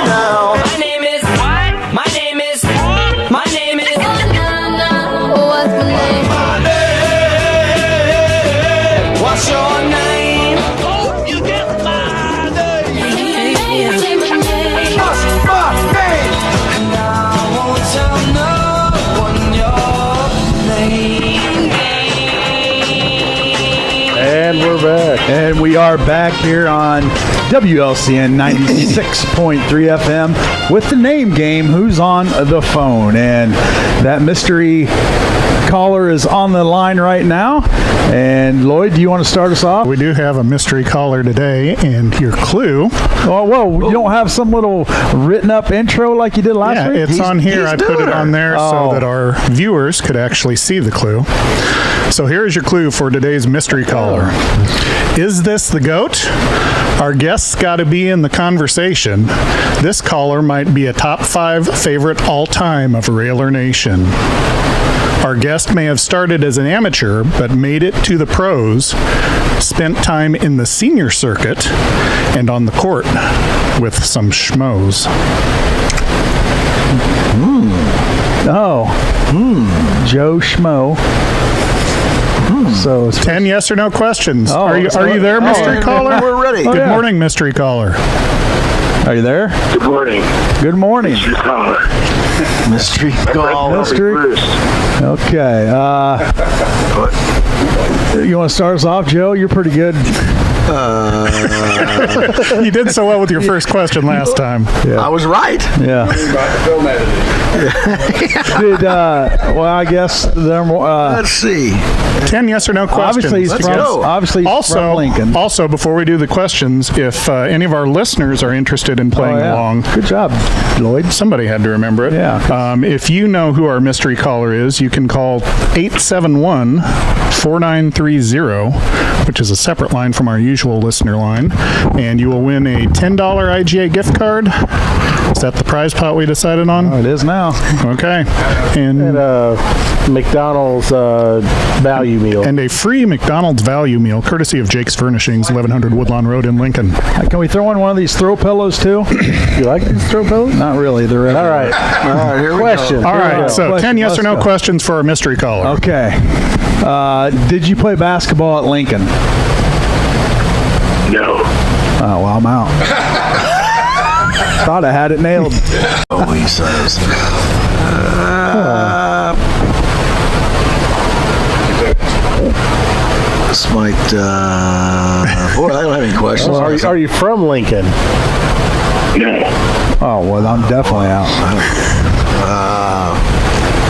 now. My name is what? My name is. My name is. What's my name? My name. What's your name? Hope you get my name. Say my name. What's my name? And I won't tell no one your name. And we're back. And we are back here on WLCN 96.3 FM with the name game, Who's on the Phone? And that mystery caller is on the line right now. And Lloyd, do you want to start us off? We do have a mystery caller today, and your clue. Oh, whoa, you don't have some little written up intro like you did last week? It's on here. I put it on there so that our viewers could actually see the clue. So here's your clue for today's mystery caller. Is this the GOAT? Our guest's got to be in the conversation. This caller might be a top 5 favorite all-time of Railer Nation. Our guest may have started as an amateur, but made it to the pros, spent time in the senior circuit, and on the court with some schmoes. Joe Schmo. So it's 10 yes or no questions. Are you there, mystery caller? We're ready. Good morning, mystery caller. Are you there? Good morning. Good morning. Mystery caller. Mystery caller. Mystery. Okay. You want to start us off, Joe? You're pretty good. You did so well with your first question last time. I was right. Yeah. Well, I guess they're more. Let's see. 10 yes or no questions. Obviously, he's from Lincoln. Also, before we do the questions, if any of our listeners are interested in playing along, good job, Lloyd. somebody had to remember it. Yeah. If you know who our mystery caller is, you can call 871-4930, which is a separate line from our usual listener line, and you will win a $10 IGA gift card. Is that the prize pot we decided on? Oh, it is now. Okay. And McDonald's value meal. and a free McDonald's value meal, courtesy of Jake's Furnishings, 1100 Woodlawn Road in Lincoln. Can we throw in one of these throw pillows too? You like these throw pillows? Not really. They're All right. Here we Question. go. All right, so Question. 10 yes or no Let's go. questions for our mystery caller. Okay. Did you play basketball at Lincoln? No. Oh, well, I'm out. Thought I had it nailed. Oh, he says. This might. Boy, I don't have any questions. Well, are you from Lincoln? No. Oh, well, I'm definitely out.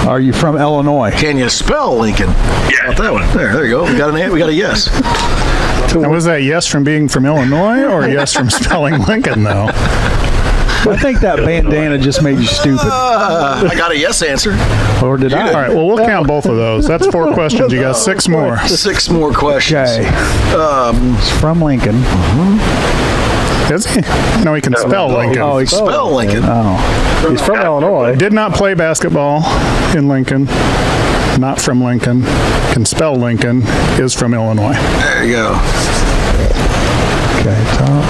Are you from Illinois? Can you spell Lincoln? Yeah. That one. There you go. We got a yes. Now, was that yes from being from Illinois or yes from spelling Lincoln, though? I think that bandana just made you stupid. I got a yes answer. Or did I? All right, well, we'll count both of those. That's 4 questions. You got 6 more. 6 more questions. Okay. It's from Lincoln. Is he? No, he can spell Lincoln. Oh, he Spell Lincoln. Oh. He's from Illinois. Did not play basketball in Lincoln. Not from Lincoln. Can spell Lincoln. Is from Illinois. There you go. Okay. Top.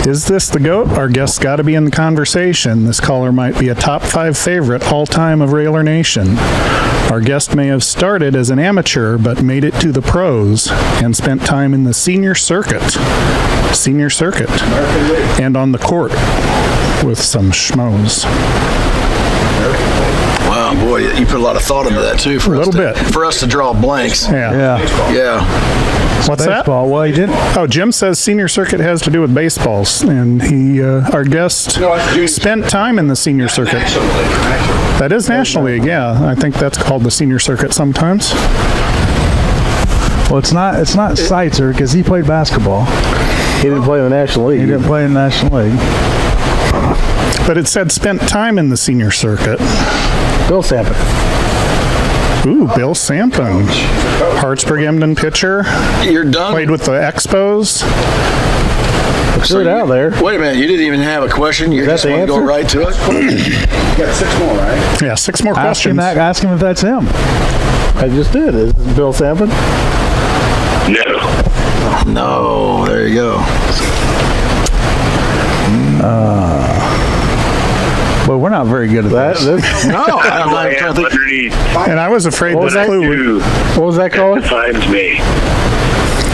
Is this the GOAT? Our guest's got to be in the conversation. This caller might be a top 5 favorite all-time of Railer Nation. Our guest may have started as an amateur, but made it to the pros and spent time in the senior circuit. And on the court with some schmoes. Wow, boy, you put a lot of thought into that too. For A little us to, bit. for us to draw blanks. Yeah. Yeah. What's that? Baseball. Well, he didn't. Oh, Jim says senior circuit has to do with baseballs, and he, our guest, spent time in the senior circuit. That is National League, yeah. I think that's called the senior circuit sometimes. Well, it's not Seitzer because he played basketball. He didn't play in the National League. He didn't play in the National League. But it said spent time in the senior circuit. Bill Sampson. Ooh, Bill Sampson. Hartsburg Emden pitcher. You're done. Played with the Expos. Threw it out there. Wait a minute, you didn't even have a question. You just the want to go answer? right to it. You got 6 more, right? Yeah, 6 more Ask him questions. ask him if that's him. I just did. Is it Bill Sampson? No. No, there you go. not very good at That, this. this, No, I'm not I trying am to think. underneath. And I was afraid What was this that? clue would... Dude, what was that called? defines me.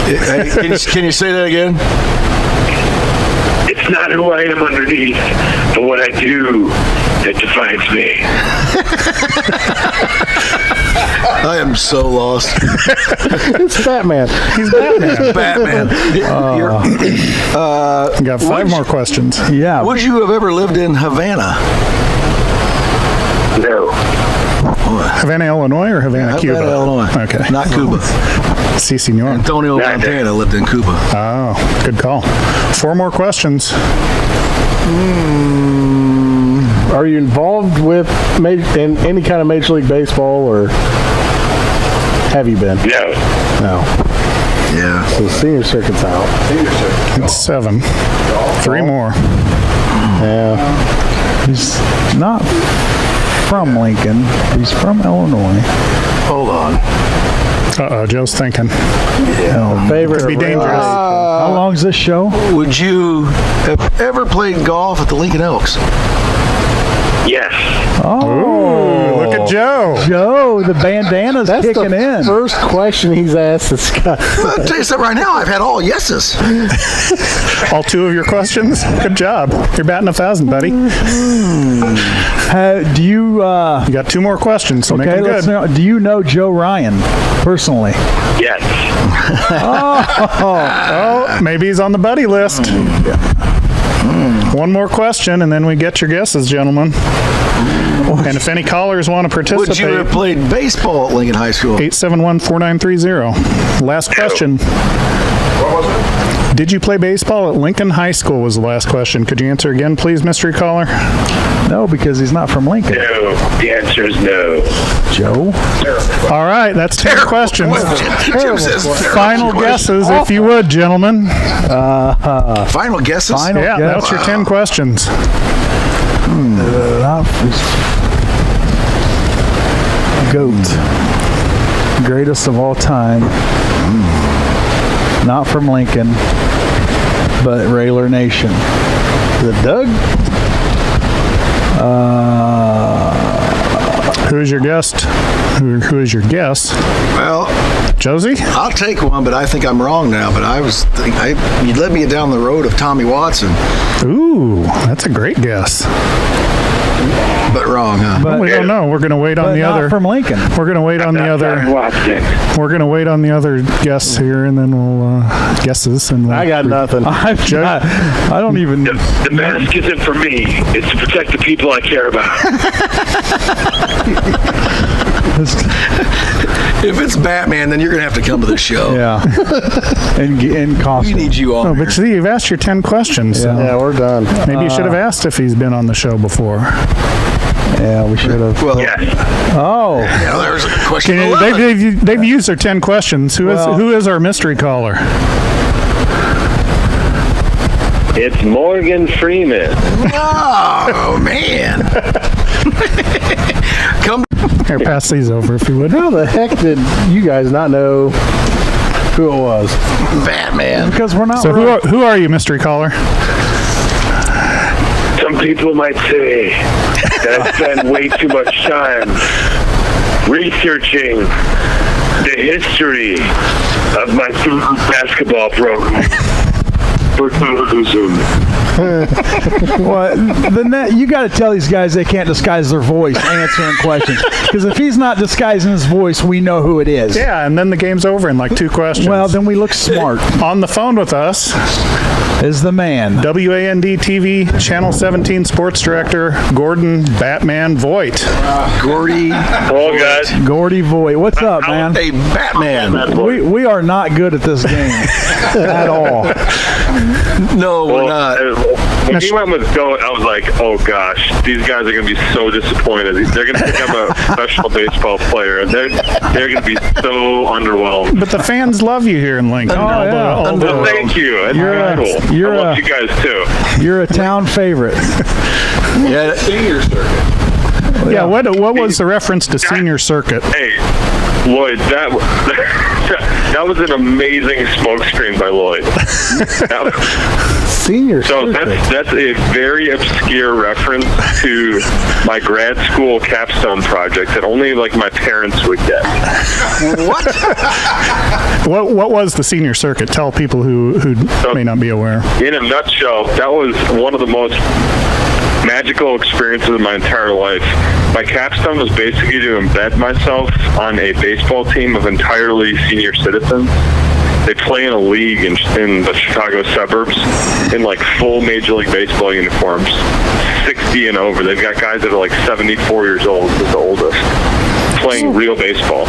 Hey, can you say that again? It's not who I am underneath, but what I do that defines me. I am so lost. It's Batman. He's Batman. Batman. You got 5 more questions. Yeah. Would you have ever lived in Havana? No. Havana, Illinois, or Havana, Cuba? Havana, Illinois. Okay. Not Cuba. Si, senor. Antonio Not there. Montana lived in Cuba. Oh, good call. 4 more questions. Are you involved with in any kind of Major League Baseball, or have you been? No. No. Yeah. So the senior circuit's out. It's 7. 3 more. Yeah. He's not from Lincoln. He's from Illinois. Hold on. Uh-oh, Joe's thinking. Favorite Could be dangerous. How long's this show? Would you have ever played golf at the Lincoln Elks? Yes. Ooh, look at Joe. Joe, the bandana's That's kicking the in. first question he's asked this guy. I'll tell you something right now. I've had all yeses. All 2 of your questions? Good job. You're batting 1,000, buddy. You Do you? got 2 more questions, so make Okay, them let's good. know. Do you know Joe Ryan personally? Yes. Oh, maybe he's on the buddy list. 1 more question, and then we get your guesses, gentlemen. And if any callers want to Would you have participate, played baseball at Lincoln High School? 871-4930. Last question. What was it? Did you play baseball at Lincoln High School was the last question. Could you answer again, please, mystery caller? No, because he's not from Lincoln. No. The answer is no. Joe? All right, that's 10 questions. Jim says terrible Final question. guesses, if you would, gentlemen. Final guesses? Final Yeah, guess. that's your 10 questions. GOAT. Greatest of all time. Not from Lincoln, but Railer Nation. The Doug? Who is your guest? Who is your guess? Well, Josie? I'll take one, but I think I'm wrong now. But I was thinking, you led me down the road of Tommy Watson, Ooh, that's a great guess. but wrong, huh? But, We don't know. We're going to wait but on the not other. from Lincoln. We're going to wait on the other. Watson. We're going to wait on the other guests here, and then we'll guesses. And we'll I got nothing. I don't even. The mask isn't for me. It's to protect the people I care about. If it's Batman, then you're going to have to come to the show. Yeah. in We costume. need you on Oh, here. but see, you've asked your 10 questions. So Yeah, we're done. maybe you should have asked if he's been on the show before. Yeah, we should have. Well, Yes. Oh. yeah, there's a question. Can you, 11. they've used their 10 questions. Who is our mystery caller? It's Morgan Freeman. Oh, man. Come. Here, pass these over if you would. How the heck did you guys not know who it was? Batman. Because we're not. So who are you, mystery caller? Some people might say that I spend way too much time researching the history of my basketball program. Well, you got to tell these guys they can't disguise their voice answering questions. Because if he's not disguising his voice, we know who it is. Yeah, and then the game's over in like 2 questions. Well, then we look smart. On the phone with us, Is the man. WAND TV Channel 17 Sports Director Gordon Batman Voit. Gordy. Hello, guys. Gordy Voit. What's up, man? Hey, Batman. We are not good at this game at all. No, we're not. When he went with GOAT, I was like, oh gosh, these guys are going to be so disappointed. They're going to think I'm a professional baseball player, and they're going to be so underwhelmed. But the fans love you here in Lincoln. Oh, yeah. Well, thank you. That's cool. I love you guys too. You're a town favorite. Yeah. Senior circuit. Yeah, what was the reference to senior circuit? Hey, Lloyd, that was an amazing smoke screen by Lloyd. Senior So circuit. that's a very obscure reference to my grad school capstone project that only like my parents would get. What was the senior circuit? Tell people who may not be aware. In a nutshell, that was one of the most magical experiences of my entire life. My capstone was basically to embed myself on a baseball team of entirely senior citizens. They play in a league in the Chicago suburbs in like full Major League Baseball uniforms, 60 and over. They've got guys that are like 74 years old, is the oldest, playing real baseball.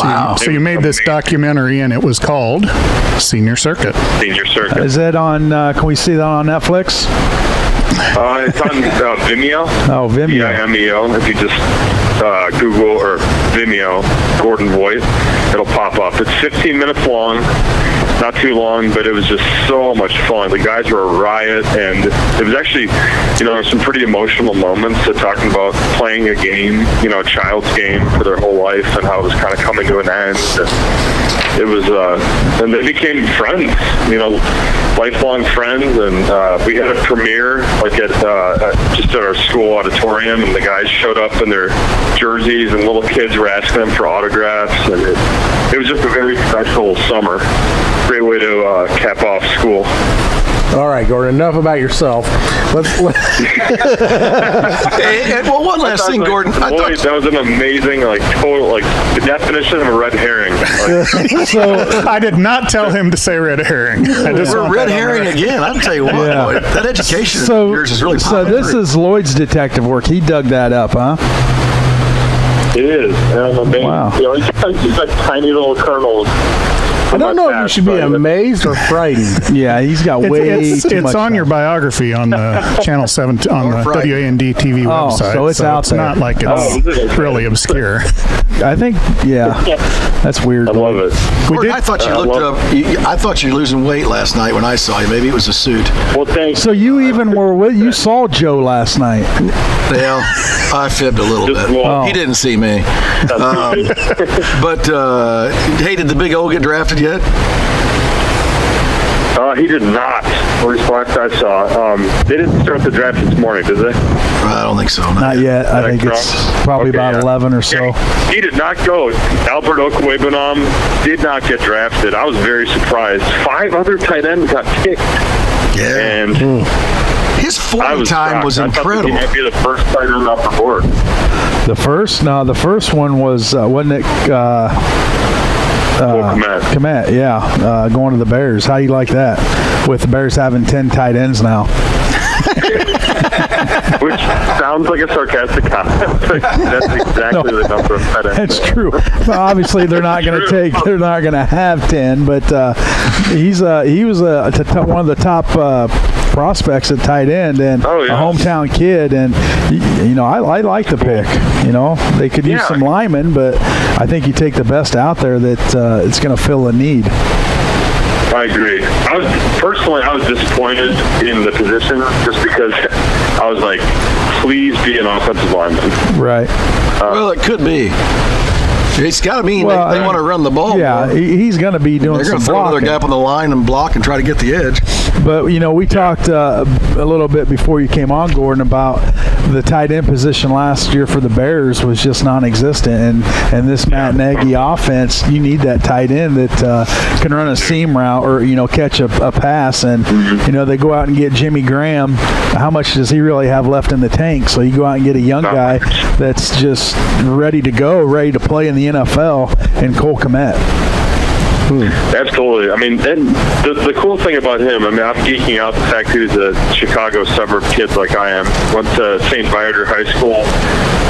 Wow. So you made this documentary, and it was called Senior Circuit. Senior Circuit. Is that on, can we see that on Netflix? It's on Vimeo. Oh, Vimeo. Vimeo. If you just Google or Vimeo, Gordon Voit, it'll pop up. It's 15 minutes long. Not too long, but it was just so much fun. The guys were a riot, and it was actually, some pretty emotional moments talking about playing a game, a child's game for their whole life and how it was kind of coming to an end. And it was, and they became friends, lifelong friends, and we had a premiere like just at our school auditorium, and the guys showed up in their jerseys, and little kids were asking them for autographs, and it was just a very special summer. Great way to cap off school. All right, Gordon, enough about yourself. Let's Well, one last thing, Gordon. I Boy, thought that was an amazing, total, the definition of a red herring. So I did not tell him to say red herring. I just we're want red that on herring record. again. I'll tell you what, Yeah. boy, that education of So, yours is really so popping this through. is Lloyd's detective work. He dug that up, huh? It is. Wow. He's like tiny little kernels. I don't know if you should be amazed or frightened. Yeah, he's got way It's too much. on your biography on the Channel 7 on the Right. WAND TV Oh, website. so it's out it's there. not like it's really obscure. I think, yeah, that's weird. I love it. Gordon, I thought you I looked love- up. I thought you were losing weight last night when I saw you. Maybe it was a suit. Well, thanks. So you even were with, you saw Joe last night. Well, I fibbed a little Just bit. walk. He didn't see me. But hey, did the Big O get drafted yet? He did not. At least last I saw. They didn't start the draft this morning, did they? I don't think so. Not yet. I think it's probably Okay, about yeah. 11 or so. He did not go. Albert Okwuegbunam did not get drafted. I was very surprised. 5 other tight ends got picked. Yeah. And His I 40 was time shocked. was I thought that incredible. he might be the first tight end off the board. The first one was, wasn't it, Komet, yeah, going to the Bears. How do you like that? With the Bears having 10 tight ends now. Which sounds like a sarcastic comment. That's exactly the number of tight ends. That's true. Well, obviously, they're not going to they're not going to have 10, but he was one of the top prospects at tight end and Oh, yeah. a hometown kid. And, I like the pick. They could use Yeah. some linemen, but I think you take the best out there that it's going to fill a need. I agree. I was disappointed in the position just because I was like, please be an offensive lineman. Right. Well, it could be. It's got to mean Well, they want to run the ball. Yeah, more. he's going to be doing They're some going to throw another blocking. guy up on the line and block and try to get the edge. But, we talked a little bit before you came on, Gordon, about the tight end position last year for the Bears was just non-existent. And this Matt Nagy offense, you need that tight end that can run a seam route or, catch a pass. And, they go out and get Jimmy Graham. How much does he really have left in the tank? So you go out and get a young guy that's just ready to go, ready to play in the NFL, and Cole Kmet. Absolutely. I mean, and the cool thing about him, I'm geeking out the fact he was a Chicago suburb kid like I am. Went to St. Viator High School,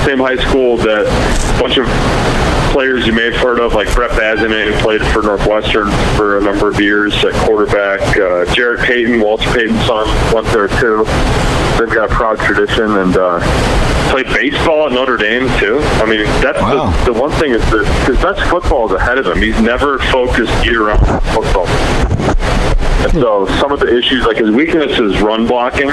same high school that a bunch of players you may have heard of, like Brett Bazinet, who played for Northwestern for a number of years at quarterback. Jarrett Payton, Walter Payton's son, went there too. They've got a proud tradition and played baseball at Notre Dame too. I mean, that's the one thing is that his best football is ahead of him. He's never focused year-round on football. And so some of the issues, like his weakness is run blocking.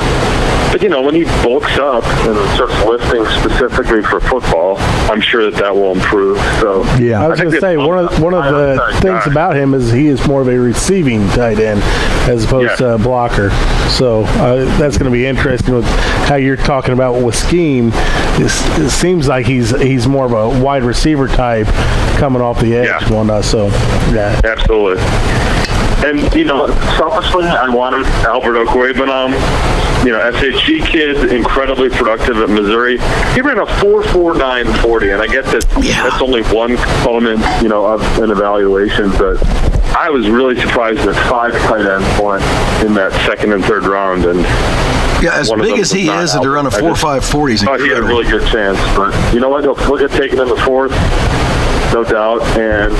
But, when he bulks up and starts lifting specifically for football, I'm sure that will improve. So Yeah. I was going to say, one of the things about him is he is more of a receiving tight end as opposed to a blocker. So that's going to be interesting with how you're talking about with scheme. It seems like he's more of a wide receiver type coming off the edge. Yeah. Absolutely. And, selfishly, I wanted Albert Okwuegbunam, SHG kid, incredibly productive at Missouri. He ran a 4.49 40, and I get that that's only one component, of an evaluation, but I was really surprised that 5 tight ends went in that second and third round. And as big as he is, and to run a 4.5 40 is incredible. He had a really good chance, but you know what? He'll get taken in the fourth, no doubt. And,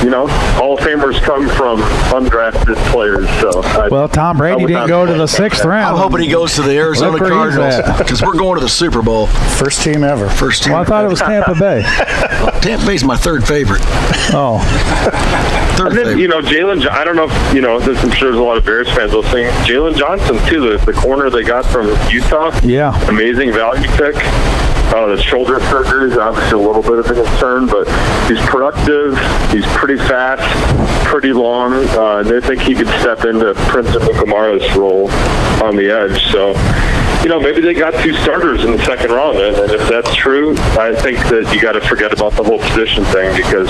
Hall of Famers come from undrafted players. So Tom Brady didn't go to the 6th round. I'm hoping he goes to the Arizona Cardinals because we're going to the Super Bowl. First team ever. First team. Well, I thought it was Tampa Bay. Tampa Bay's my third favorite. Oh. And then, Jalen, I don't know if, I'm sure there's a lot of Bears fans listening. Jalen Johnson, too, the corner they got from Utah. Yeah. Amazing value pick. The shoulder surgery is obviously a little bit of a concern, but he's productive. He's pretty fast, pretty long. They think he could step into Prince Amukamara's role on the edge. So, maybe they got 2 starters in the second round. And if that's true, I think that you got to forget about the whole position thing because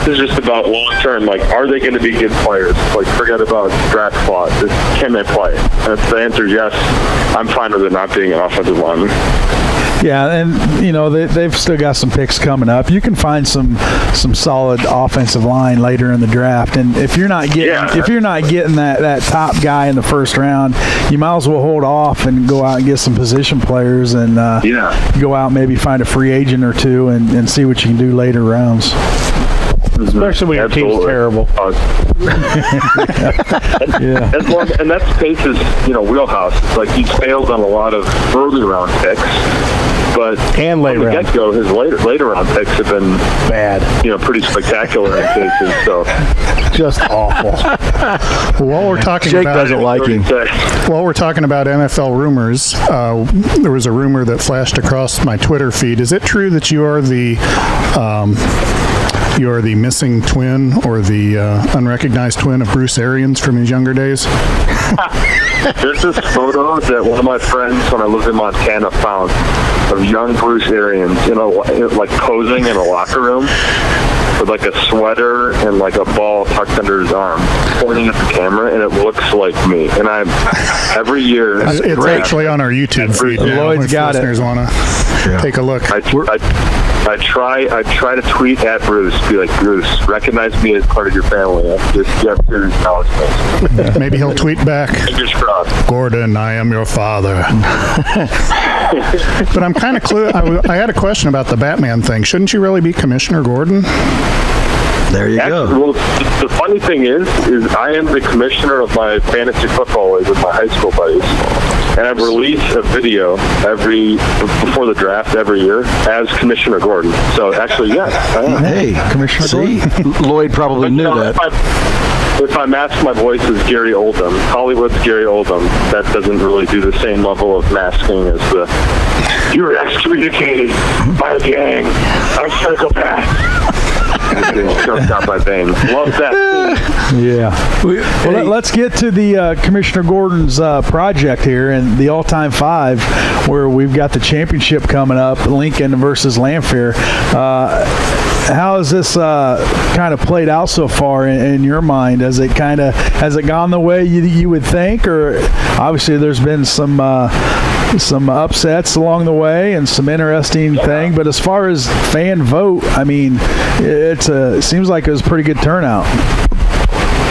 this is just about long-term. Like, are they going to be good players? Like, forget about draft slot. Can they play? And if the answer is yes, I'm fine with it not being an offensive lineman. Yeah, and they've still got some picks coming up. You can find some solid offensive line later in the draft, and if you're not getting that top guy in the first round, you might as well hold off and go out and get some position players and go out and maybe find a free agent or two and see what you can do later rounds. Especially when your team's terrible. And that's Pace's, wheelhouse. It's like he's failed on a lot of early round picks, but and later from the get-go, his later round picks have been bad. Pretty spectacular in cases. So just awful. While we're talking Jake about doesn't like him. While we're talking about NFL rumors, there was a rumor that flashed across my Twitter feed. Is it true that you are the missing twin or the unrecognized twin of Bruce Arians from his younger days? There's this photo that one of my friends when I lived in Montana found of young Bruce Arians, like posing in a locker room with like a sweater and like a ball tucked under his arm, pointing at the camera, and it looks like me. And every year it's actually on our YouTube feed. Lloyd's got it. Want to take a look. I try to tweet at Bruce, be like, Bruce, recognize me as part of your family. You have serious knowledge. Maybe he'll tweet back. Fingers crossed. Gordon, I am your father. But I'm kind of I had a question about the Batman thing. Shouldn't you really be Commissioner Gordon? There you go. Well, the funny thing is I am the commissioner of my fantasy football league with my high school buddies, and I release a video before the draft every year as Commissioner Gordon. So actually, yes, I am. Hey, Commissioner Gordon. Lloyd probably knew that. If I mask my voice as Gary Oldham, Hollywood's Gary Oldham, that doesn't really do the same level of masking as the "you were excommunicated by a gang, I'm psychopath." Getting choked out by Bane. Love that. Yeah. Well, let's get to the Commissioner Gordon's project here and the all-time 5, where we've got the championship coming up, Lincoln versus Lanphier. How has this kind of played out so far in your mind? Has it gone the way you would think, or obviously there's been some upsets along the way and some interesting thing, but as far as fan vote, I mean, it seems like it was a pretty good turnout.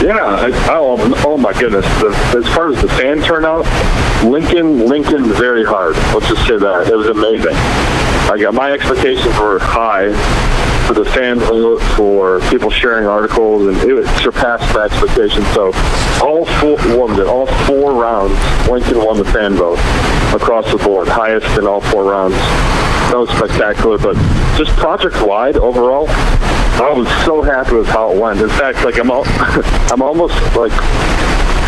Yeah, oh my goodness. As far as the fan turnout, Lincoln very hard. Let's just say that. It was amazing. My expectations were high for the fan vote, for people sharing articles, and it surpassed my expectations. So all 4 rounds, Lincoln won the fan vote across the board, highest in all 4 rounds. That was spectacular, but just project-wide overall, I was so happy with how it went. In fact, I'm almost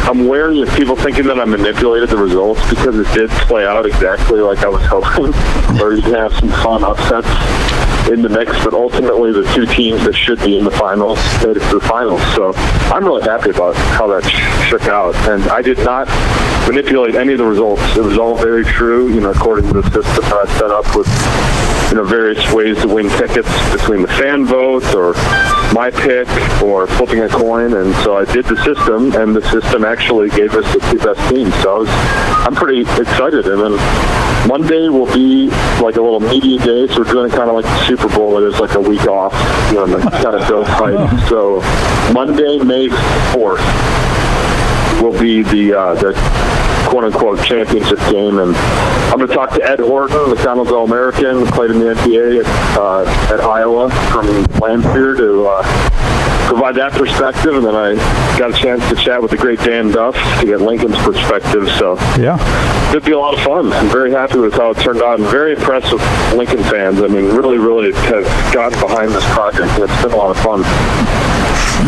I'm wary of people thinking that I manipulated the results because it did play out exactly like I was hoping, or you can have some fun upsets in the mix, but ultimately the two teams that should be in the finals made it to the finals. So I'm really happy about how that shook out, and I did not manipulate any of the results. It was all very true, according to the system that I set up with, various ways to win tickets between the fan vote or my pick or flipping a coin. And so I did the system, and the system actually gave us the two best teams. So I'm pretty excited. And then Monday will be like a little media day, so we're doing it kind of like the Super Bowl. It is like a week off, kind of built hype. So Monday, May 4th will be the quote-unquote championship game, and I'm going to talk to Ed Horton, McDonald's All-American, played in the NBA at Iowa from Lanphier, to provide that perspective, and then I got a chance to chat with the great Dan Duff to get Lincoln's perspective, so it'd be a lot of fun. I'm very happy with how it turned out, and very impressed with Lincoln fans. I mean, really have gotten behind this project, and it's been a lot of fun.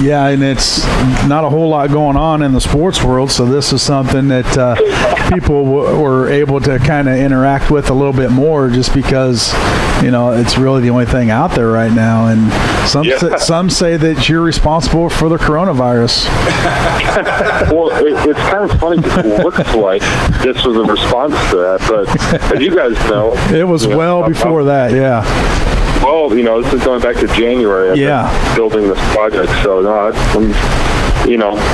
Yeah, and it's not a whole lot going on in the sports world, so this is something that people were able to kind of interact with a little bit more, just because it's really the only thing out there right now. And some say that you're responsible for the coronavirus. Well, it's kind of funny because it looks like this was a response to that, but as you guys know, it was well before that. Yeah. Well, this is going back to January. I've been building this project, so no, I'm,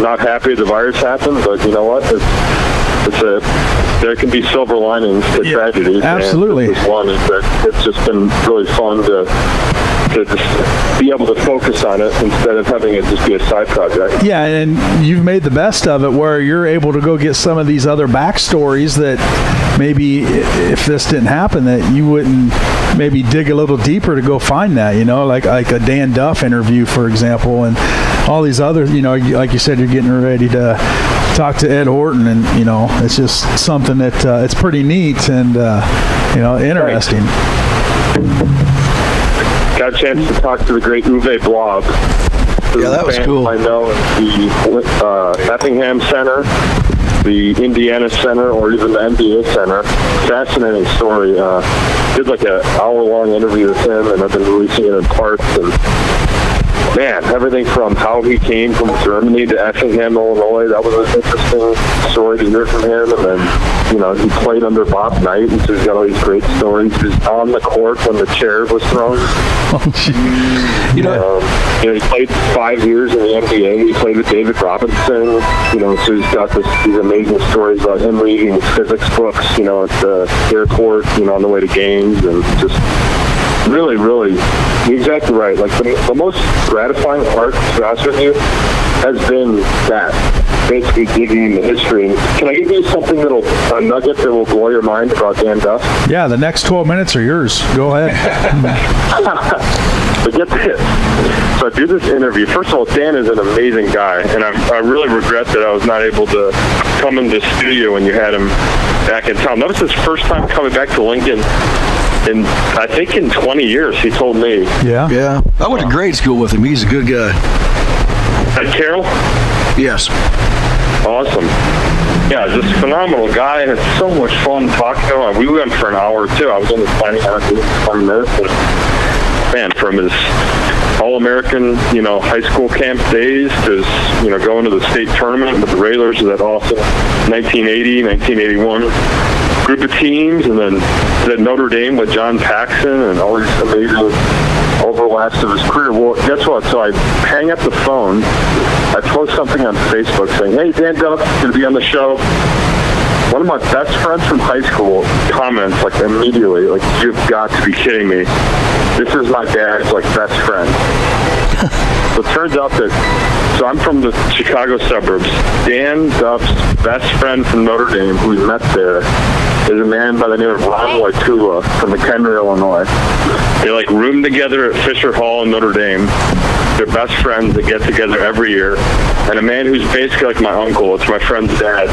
not happy the virus happened, but you know what? There can be silver linings to tragedies. Absolutely. And this one is that it's just been really fun to just be able to focus on it instead of having it just be a side project. Yeah, and you've made the best of it where you're able to go get some of these other backstories that maybe if this didn't happen, that you wouldn't maybe dig a little deeper to go find that, like a Dan Duff interview, for example, and all these other, like you said, you're getting ready to talk to Ed Horton, and it's just something that it's pretty neat and interesting. Got a chance to talk to the great Uwe Blob. Yeah, that was cool. I know the Effingham Center, the Indiana Center, or even the NBA Center. Fascinating story. Did like an hour-long interview with him, and I've been releasing it in parts. And man, everything from how he came from Germany to Effingham, Illinois, that was an interesting story to hear from him. And then, he played under Bob Knight, and so he's got all these great stories. He was on the court when the chair was thrown. He played 5 years in the NBA. He played with David Robinson. So he's got these amazing stories about him reading physics books, at the airport, on the way to games, and just really, you're exactly right. Like the most gratifying part, to be honest with you, has been that. Basically digging into history. And can I give you something a nugget that will blow your mind about Dan Duff? Yeah, the next 12 minutes are yours. Go ahead. But get this. So I do this interview. First of all, Dan is an amazing guy, and I really regret that I was not able to come in the studio when you had him back in town. That was his first time coming back to Lincoln I think in 20 years, he told me. Yeah. I went to grade school with him. He's a good guy. At Carroll? Yes. Awesome. Yeah, just a phenomenal guy, and it's so much fun talking to him. We went for an hour, too. I was only planning on doing 20 minutes. Man, from his All-American, high school camp days to his, going to the state tournament with the Railers, that awesome 1980, 1981 group of teams, and then at Notre Dame with John Paxson and all these amazing overlaps of his career. Well, guess what? So I hang up the phone. I post something on Facebook saying, "Hey, Dan Duff, going to be on the show." One of my best friends from high school comments, like, immediately, like, "You've got to be kidding me. This is my dad's, like, best friend." So it turns out so I'm from the Chicago suburbs. Dan Duff's best friend from Notre Dame, who we met there, is a man by the name of Ron Waitula from McHenry, Illinois. They, like, room together at Fisher Hall in Notre Dame. They're best friends. They get together every year. And a man who's basically like my uncle, it's my friend's dad,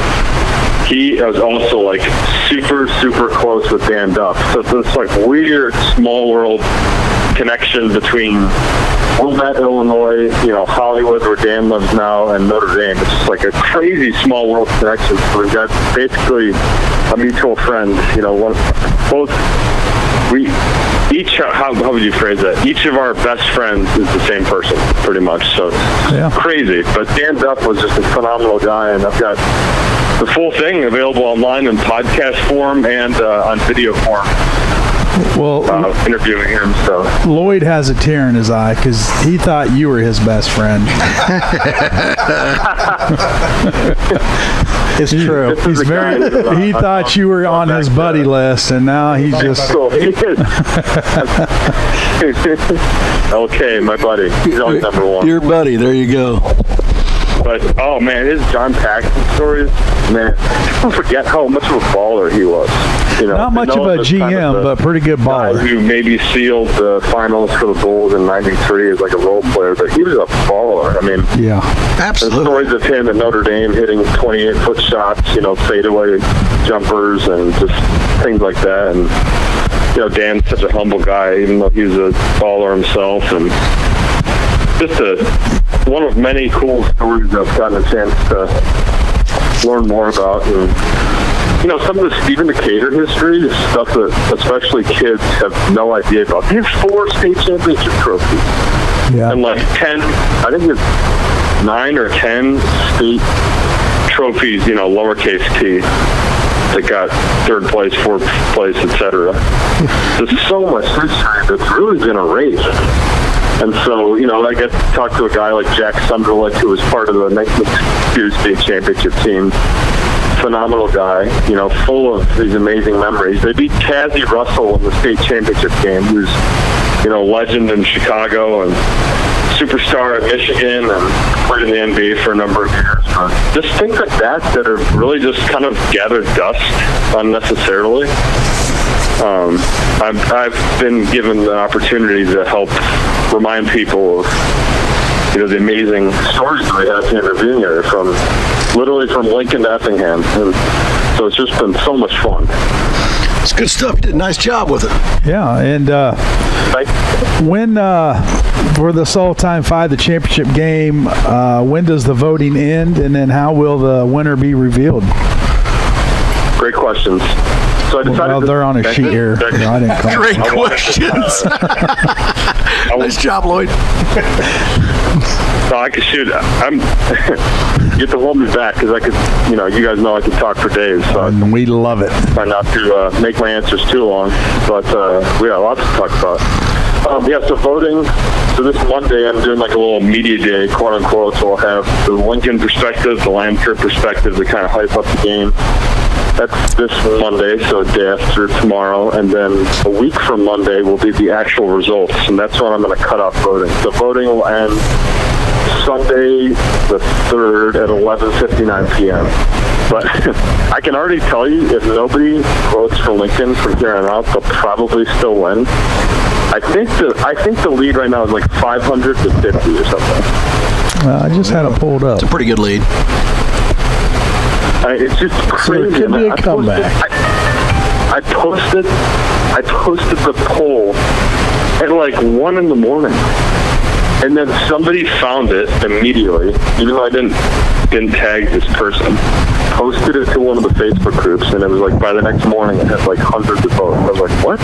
he was also like super, super close with Dan Duff. So it's this like weird small world connection between Wilmette, Illinois, Hollywood, where Dan lives now, and Notre Dame. It's just like a crazy small world connection. So we've got basically a mutual friend. How would you phrase that? Each of our best friends is the same person, pretty much. So it's crazy. But Dan Duff was just a phenomenal guy, and I've got the full thing available online in podcast form and on video form. Well, interviewing him. So Lloyd has a tear in his eye because he thought you were his best friend. It's true. He thought you were on his buddy list, and now he's just. Okay, my buddy. He's always number one. Your buddy. There you go. But, oh, man, his John Paxson stories, man, don't forget how much of a baller he was. Not much of a GM, but pretty good baller. Who maybe sealed the finals for the Bulls in '93 as like a role player, but he was a baller. I mean, yeah, absolutely. The stories of him at Notre Dame hitting 28-foot shots, fadeaway jumpers, and just things like that. And Dan's such a humble guy, even though he was a baller himself, and just one of many cool stories I've gotten a chance to learn more about. And some of the Stephen Decatur history is stuff that especially kids have no idea about. He has 4 state championship trophies. Yeah. And like 10, I think it's 9 or 10 state trophies, lowercase t, that got 3rd place, 4th place, etc. There's so much history that's really been erased. And so, I get to talk to a guy like Jack Sunderlich, who was part of the 1962 state championship team. Phenomenal guy, full of these amazing memories. They beat Cazzie Russell in the state championship game, who's, legend in Chicago and superstar at Michigan and played in the NBA for a number of years. Just things like that have really just kind of gathered dust unnecessarily. I've been given the opportunity to help remind people of the amazing stories that we have to interview here, literally from Lincoln to Effingham. And so it's just been so much fun. It's good stuff. You did a nice job with it. Yeah, and when for the Sultime 5, the championship game, when does the voting end, and then how will the winner be revealed? Great questions. So I decided they're on a sheet here. I didn't come. Great questions. Nice job, Lloyd. No, I could shoot. You have to hold me back because I could, you guys know I could talk for days. So And we love it. Try not to make my answers too long, but we got lots to talk about. So voting. So this Monday, I'm doing like a little media day, quote unquote. So I'll have the Lincoln perspective, the Lancaster perspective to kind of hype up the game. That's this Monday, so a day after tomorrow, and then a week from Monday will be the actual results, and that's when I'm going to cut off voting. The voting will end Sunday the 3rd at 11:59 p.m. But I can already tell you, if nobody votes for Lincoln from here on out, they'll probably still win. I think the lead right now is like 500 to 50 or something. I just had it pulled up. It's a pretty good lead. It's just crazy. So it could be a comeback. I posted the poll at like 1 in the morning, and then somebody found it immediately, even though I didn't tag this person. Posted it to one of the Facebook groups, and it was like by the next morning it had like hundreds of votes. I was like, what?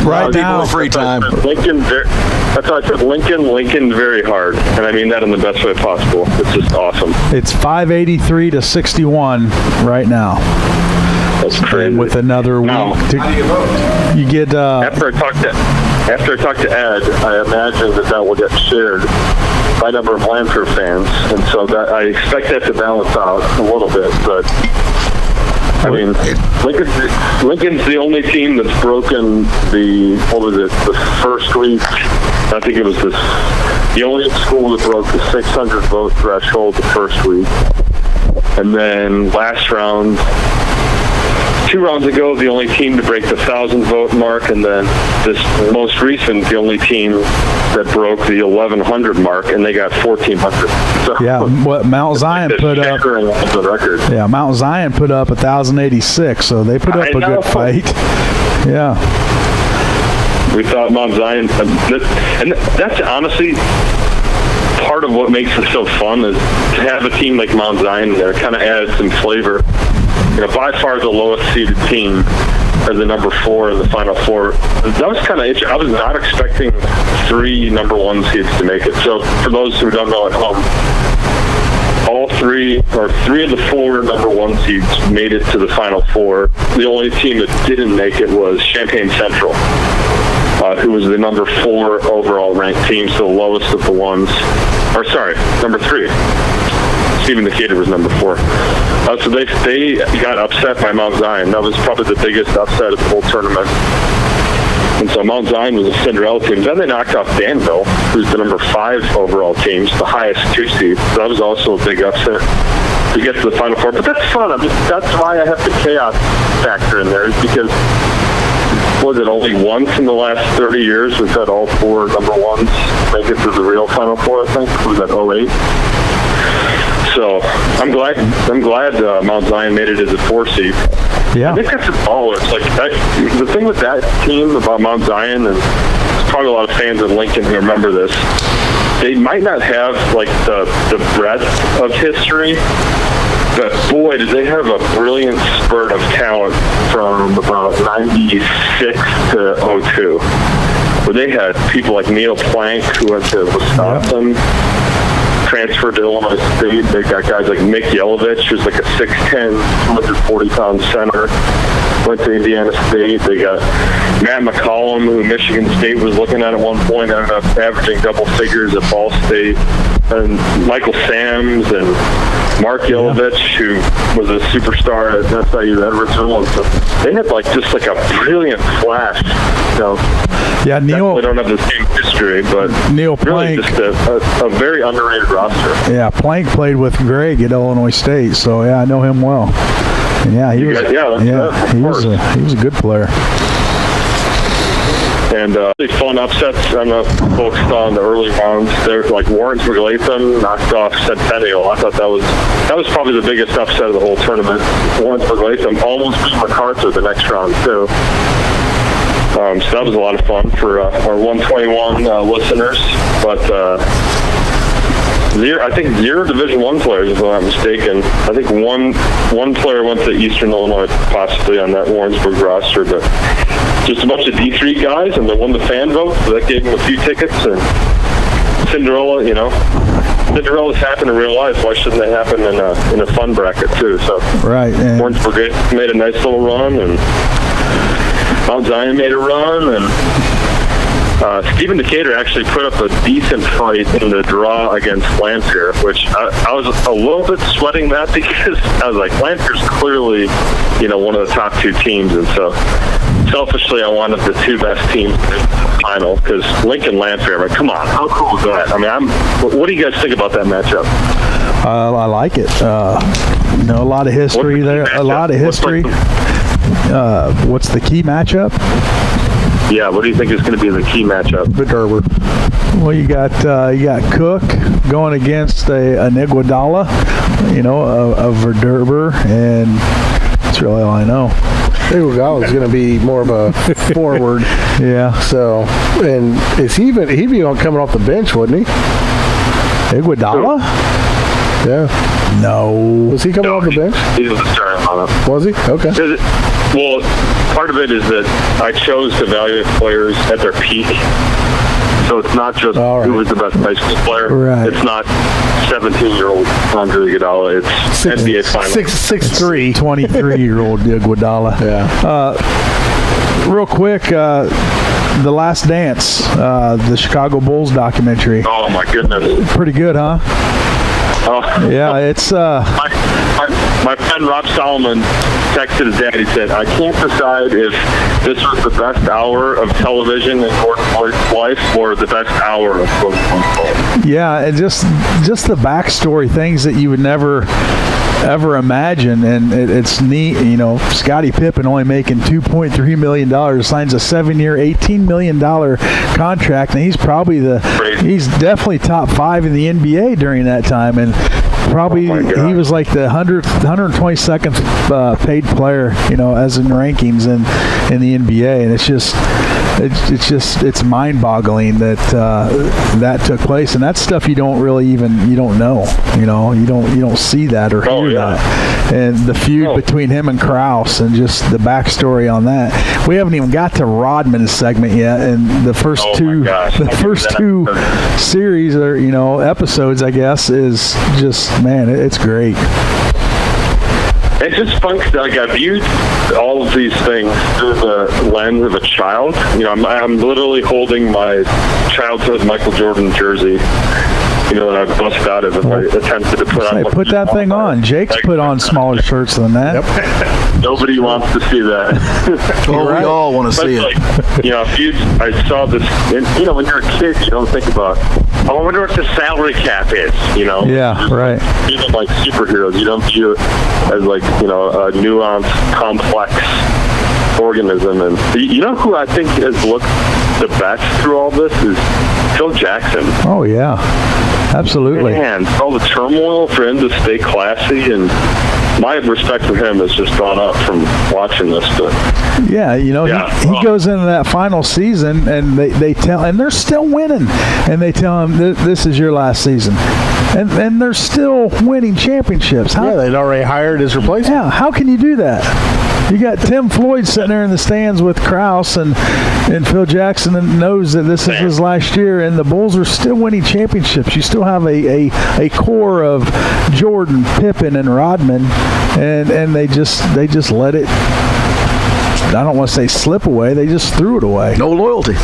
Right now, free time. Lincoln. That's why I said Lincoln very hard, and I mean that in the best way possible. It's just awesome. it's 583 to 61 right now. That's crazy. With another week, Now, to, How do you vote? you get. After I talked to Ed, I imagine that will get shared by a number of Lancaster fans, and so that I expect that to balance out a little bit. But I mean, Lincoln's the only team that's broken the first week. I think it was the only school that broke the 600 vote threshold the first week, and then last round. 2 2 rounds ago, the only team to break the 1,000 vote mark, and then this most recent, the only team that broke the 1,100 mark, and they got 1,400. So, Yeah, what Mount Zion put up. The record. Yeah, Mount Zion put up 1,086, so they put up a good fight. Yeah. We thought Mount Zion, and that's honestly part of what makes it so fun, is to have a team like Mount Zion there. Kind of adds some flavor. By far the lowest seeded team, or the number 4 in the Final Four. That was kind of interesting. I was not expecting 3 number 1 seeds to make it. So for those who don't know at home, all 3 of the 4 number 1 seeds made it to the Final Four. The only team that didn't make it was Champaign Central, who was the number 4 overall ranked team, so the lowest of the ones. Or sorry, number 3. Stephen Decatur was number 4. So they got upset by Mount Zion. That was probably the biggest upset of the whole tournament. And so Mount Zion was a Cinderella team. Then they knocked off Danville, who's the number 5 overall team, the highest 2 seed. So that was also a big upset to get to the Final Four. But that's fun. That's why I have the chaos factor in there, is because, was it only once in the last 30 years we've had all 4 number 1s make it to the real Final Four, I think? Was that 08? So I'm glad Mount Zion made it as a 4 seed. Yeah. I think that's a baller. It's like the thing with that team about Mount Zion, and there's probably a lot of fans of Lincoln who remember this, they might not have like the breadth of history, but boy, did they have a brilliant spurt of talent from about 96 to 02, where they had people like Neil Plank, who went to Wisconsin, transferred to Illinois State. They got guys like Mick Yelovich, who's like a 6'10", 240-pound center, went to Indiana State. They got Matt McCollum, who Michigan State was looking at one point, ended up averaging double figures at Ball State, and Michael Sams and Mark Yelovich, who was a superstar at SIU Edwardsville. And so they had just a brilliant flash. Yeah, Neil. We don't have the same history, but Neil really Plank, just a very underrated roster. Yeah, Plank played with Greg at Illinois State, so yeah, I know him well. And yeah, he was a good player. And really fun upsets. I don't know if folks saw in the early rounds. There's like Warrensburg Latham knocked off Centennial. I thought that was probably the biggest upset of the whole tournament. Warrensburg Latham almost beat MacArthur the next round too. So that was a lot of fun for our 121 listeners. But I think 0 Division I players, if I'm not mistaken. I think one player went to Eastern Illinois possibly on that Warrensburg roster, but just a bunch of D3 guys, and they won the fan vote, so that gave them a few tickets. And Cinderella's happen in real life. Why shouldn't they happen in a fun bracket too? So right, Warrensburg made a nice little run, and Mount Zion made a run, and Stephen Decatur actually put up a decent fight in the draw against Lanphier, which I was a little bit sweating that, because I was like, Lanphier's clearly, one of the top 2 teams, and so selfishly I wanted the 2 best teams in the final, because Lincoln Lanphier, I'm like, come on, how cool is that? I mean, what do you guys think about that matchup? I like it. A lot of history there. A lot of history. What's the key matchup? Yeah, what do you think is going to be the key matchup? Verderber. Well, you got Cook going against a Iguodala, a Verderber, and that's really all I know. Iguodala is going to be more of a forward. Yeah. So, and he'd be coming off the bench, wouldn't he? Iguodala? Yeah. No. Was he coming off the bench? He was a starting lineup. Was he? Okay. Well, part of it is that I chose to evaluate players at their peak. So it's not just who was the best high school player. Right. It's not 17-year-old Andre Iguodala. It's NBA Finals. 6'3", 23-year-old Iguodala. Yeah. Real quick, The Last Dance, the Chicago Bulls documentary. Oh my goodness. Pretty good, huh? Oh. Yeah, it's my friend Rob Solomon texted his dad. He said, I can't decide if this was the best hour of television in Gordon Voigt's life or the best hour of Gordon Voigt's life. Yeah, and just the backstory, things that you would never ever imagine, and it's neat. Scottie Pippen only making $2.3 million, signs a 7-year, $18 million contract, and he's definitely top 5 in the NBA during that time, and probably he was like the 122nd paid player, as in rankings in the NBA, and it's mind-boggling that that took place, and that's stuff you don't know, you don't see that or hear that, and the feud between him and Krause, and just the backstory on that. We haven't even got to Rodman's segment yet, and the first two series or episodes, I guess, is just, man, it's great. It's just fun because I viewed all of these things through the lens of a child. I'm literally holding my childhood Michael Jordan jersey, that I bust out of and I attempted to put on. Put that thing on. Jake's put on smaller shirts than that. Yep. Nobody wants to see that. Well, we all want to see it. I saw this, and, when you're a kid, you don't think about, I wonder what the salary cap is, Yeah, right. Even like superheroes, you don't view it as like, a nuanced, complex organism. And who I think has looked the best through all this is Phil Jackson. Oh, yeah. Absolutely. Man, all the turmoil for him to stay classy, and my respect for him has just gone up from watching this. But he goes into that final season, and they tell, and they're still winning, and they tell him this is your last season, and they're still winning championships. They'd already hired his replacement. Yeah, how can you do that? You got Tim Floyd sitting there in the stands with Krause and Phil Jackson, and knows that this is his last year, and the Bulls are still winning championships. You still have a core of Jordan, Pippen, and Rodman, and they just let it, I don't want to say slip away, they just threw it away. No loyalty.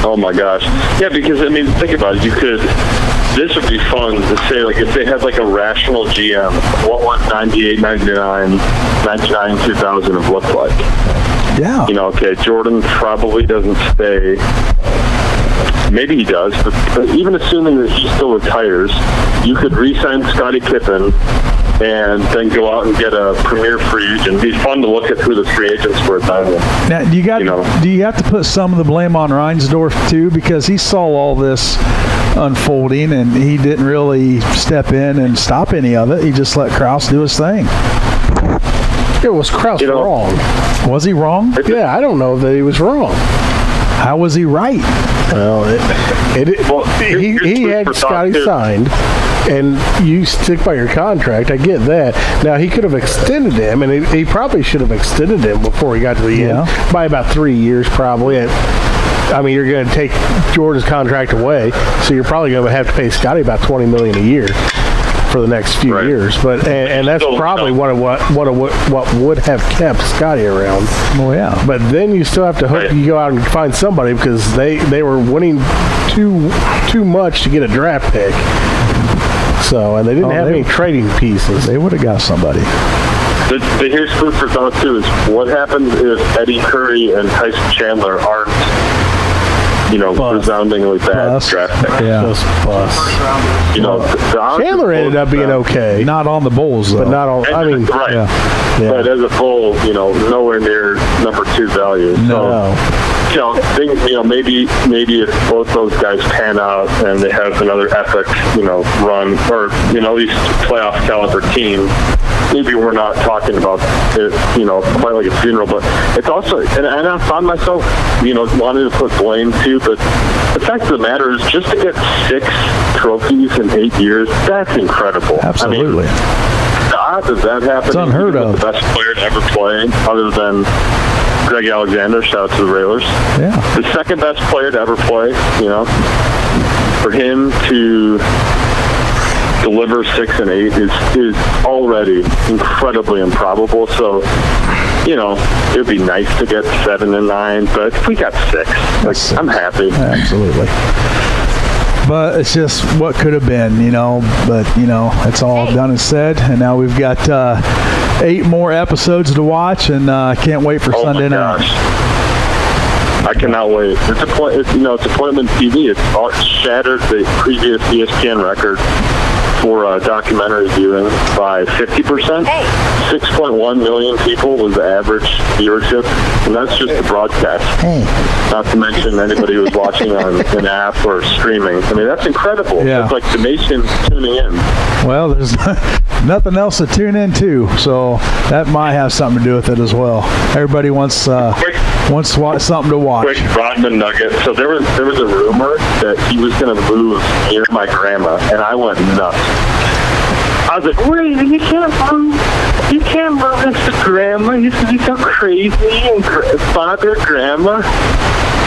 Oh my gosh. Yeah, because think about it. This would be fun to say, like, if they had like a rational GM, what would 98, 99, 2000 have looked like? Yeah. Okay, Jordan probably doesn't stay. Maybe he does, but even assuming that he still retires, you could re-sign Scottie Pippen and then go out and get a premier free agent. It'd be fun to look at who the free agents were then. Now, do you have to put some of the blame on Reinsdorf too, because he saw all this unfolding and he didn't really step in and stop any of it. He just let Krause do his thing. It was Krause wrong. Was he wrong? Yeah, I don't know that he was wrong. How was he right? Well, he had Scottie signed, and you stick by your contract. I get that. Now, he could have extended him, and he probably should have extended him before he got to the end, by about 3 years probably. You're going to take Jordan's contract away, so you're probably going to have to pay Scottie about $20 million a year for the next few years, but and that's probably what would have kept Scottie around. Oh yeah, but then you still have to hope you go out and find somebody, because they were winning too much to get a draft pick. So, and they didn't have any trading pieces. They would have got somebody. Here's food for thought too: is what happens if Eddie Curry and Tyson Chandler aren't, resoundingly bad draft picks? Yeah, just bust. Chandler ended up being okay. Not on the Bulls, though. But not on. Right. Yeah. But as a whole, nowhere near number 2 value. No. So, maybe if both those guys pan out and they have another epic, run, or at least playoff caliber team, maybe we're not talking about it, quite like a funeral. But it's also, and I found myself, wanting to put blame too. But the fact of the matter is, just to get 6 trophies in 8 years, that's incredible. Absolutely. The odds of that happening. It's unheard of. The best player to ever play, other than Greg Alexander, shout out to the Railers. Yeah. The second best player to ever play, for him to deliver 6 and 8 is already incredibly improbable. So, it would be nice to get 7 and 9, but if we got 6, I'm happy. Absolutely. But it's just what could have been, but, it's all done and said. And now we've got 8 more episodes to watch, and can't wait for Sunday night. I cannot wait. It's appointment TV. It's shattered the previous ESPN record for documentary viewing by 50%. 6.1 million people was the average viewership, and that's just the broadcast. Not to mention anybody who's watching on an app or streaming. I mean, that's incredible. Yeah. It's like the nation tuning in. Well, there's nothing else to tune into, so that might have something to do with it as well. Everybody wants something to watch. Quick Rodman nugget. So there was a rumor that he was going to move near my grandma, and I went nuts. I was like, wait, you can't move next to grandma. You sound crazy and bother grandma.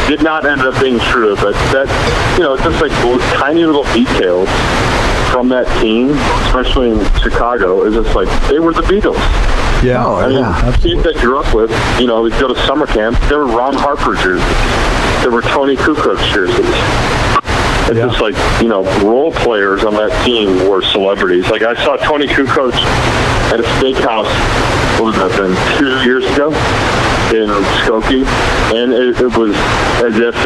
Did not end up being true, but that, just like those tiny little details from that team, especially in Chicago, is just like they were the Beatles. Yeah. Oh, I mean, kids that grew up with, we'd go to summer camp. There were Ron Harper jerseys. There were Tony Kukoc jerseys. It's just like, role players on that team were celebrities. Like, I saw Tony Kukoc at a steakhouse, what was that then, 2 years ago in Skokie, and it was as if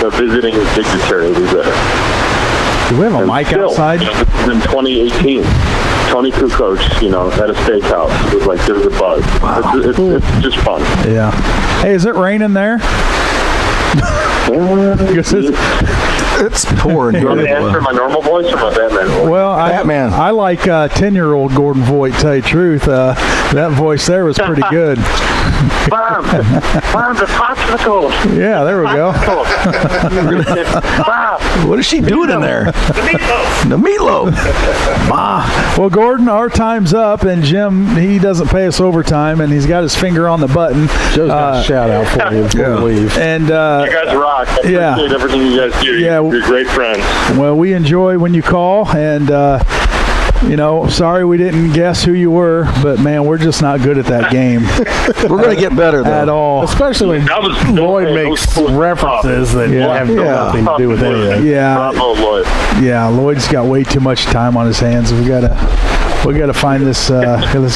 a visiting dignitary was there. Do we have a mic outside? In 2018, Tony Kukoc, at a steakhouse, it was like, there's a buzz. Wow. It's just fun. Yeah. Hey, is it raining there? It's pouring. You want me to answer my normal voice or my Batman voice? Well, I like 10-year-old Gordon Voit, to tell you the truth. That voice there was pretty good. Mom, the popsicle. Yeah, there we go. Mom. What is she doing in there? The meatloaf. Well, Gordon, our time's up, and Jim, he doesn't pay us overtime, and he's got his finger on the button. Joe's got a shout out for you before we leave. And You guys rock. I appreciate everything you guys do. Yeah. You're great friends. well, we enjoy when you call, and sorry we didn't guess who you were, but man, we're just not good at that game We're going to get better, though. at all. Especially when Lloyd makes references that have nothing to do with anything. Yeah, Bravo, Lloyd. yeah. Lloyd's got way too much time on his hands. We gotta find this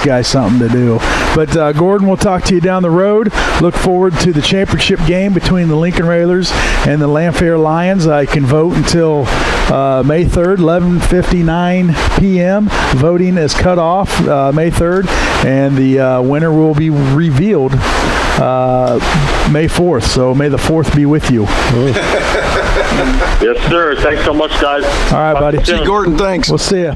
guy something to do. But Gordon, we'll talk to you down the road. Look forward to the championship game between the Lincoln Railers and the Lanphier Lions. I can vote until May 3rd, 11:59 p.m. Voting is cut off May 3rd, and the winner will be revealed May 4th. So may the 4th be with you. Yes, sir. Thanks so much, guys. All right, buddy. Gordon, thanks. We'll see you.